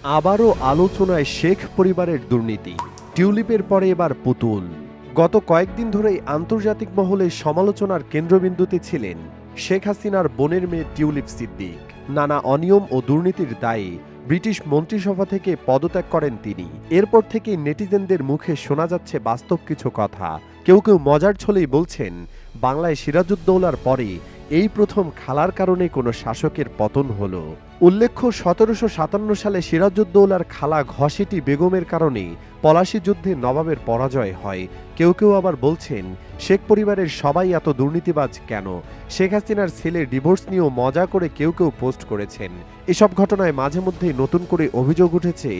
আবারও আলোচনায় শেখ পরিবারের দুর্নীতি। টিউলিপের পরে এবার পুতুল। গত কয়েকদিন ধরেই আন্তর্জাতিক মহলে সমালোচনার কেন্দ্রবিন্দুতে ছিলেন শেখ হাসিনার বোনের মেয়ে টিউলিপ সিদ্দিক। নানা অনিয়ম ও দুর্নীতির দায়ে ব্রিটিশ মন্ত্রিসভা থেকে পদত্যাগ করেন তিনি। এরপর থেকেই নেটিজেনদের মুখে শোনা যাচ্ছে বাস্তব কিছু কথা। কেউ কেউ মজার ছলেই বলছেন, বাংলায় সিরাজউদ্দৌলার পরে এই প্রথম খালার কারণে কোনো শাসকের পতন হলো। উল্লেখ্য, ১৭৫৭ সালে সিরাজউদ্দৌলার খালা ঘসেটি বেগমের কারণে পলাশী যুদ্ধে নবাবের পরাজয় হয়। কেউ কেউ আবার বলছেন, শেখ পরিবারের সবাই এত দুর্নীতিবাজ কেন? শেখ হাসিনার ছেলের ডিভোর্স নিয়েও মজা করে কেউ কেউ পোস্ট করেছেন। এসব ঘটনায় মাঝে মধ্যেই নতুন করে অভিযোগ উঠেছে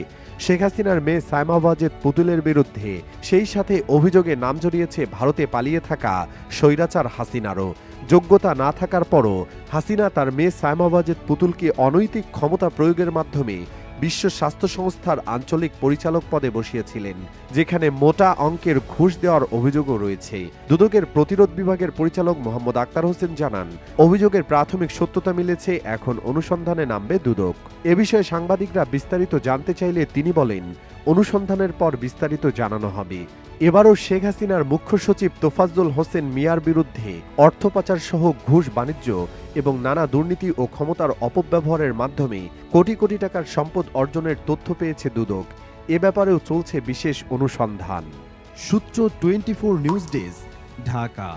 শেখ হাসিনার মেয়ে সায়মা ওয়াজেদ পুতুলের বিরুদ্ধে। সেই সাথে অভিযোগে নাম জড়িয়েছে ভারতে পালিয়ে থাকা স্বৈরাচার হাসিনারও। যোগ্যতা না থাকার পরও হাসিনা তার মেয়ে সায়মা ওয়াজেদ পুতুলকে অনৈতিক ক্ষমতা প্রয়োগের মাধ্যমে বিশ্ব স্বাস্থ্য সংস্থার আঞ্চলিক পরিচালক পদে বসিয়েছিলেন, যেখানে মোটা অঙ্কের ঘুষ দেওয়ার অভিযোগও রয়েছে। দুদকের প্রতিরোধ বিভাগের পরিচালক মোহাম্মদ আক্তার হোসেন জানান, অভিযোগের প্রাথমিক সত্যতা মিলেছে, এখন অনুসন্ধানে নামবে দুদক। এ বিষয়ে সাংবাদিকরা বিস্তারিত জানতে চাইলে তিনি বলেন, অনুসন্ধানের পর বিস্তারিত জানানো হবে। এবারও শেখ হাসিনার মুখ্য সচিব তোফাজ্জল হোসেন মিয়ার বিরুদ্ধে অর্থ পাচার সহ ঘুষ, বাণিজ্য এবং নানা দুর্নীতি ও ক্ষমতার অপব্যবহারের মাধ্যমে কোটি কোটি টাকার সম্পদ অর্জনের তথ্য পেয়েছে দুদক। এ ব্যাপারেও চলছে বিশেষ অনুসন্ধান। সূত্র 24 নিউজ ডেস্ক, ঢাকা।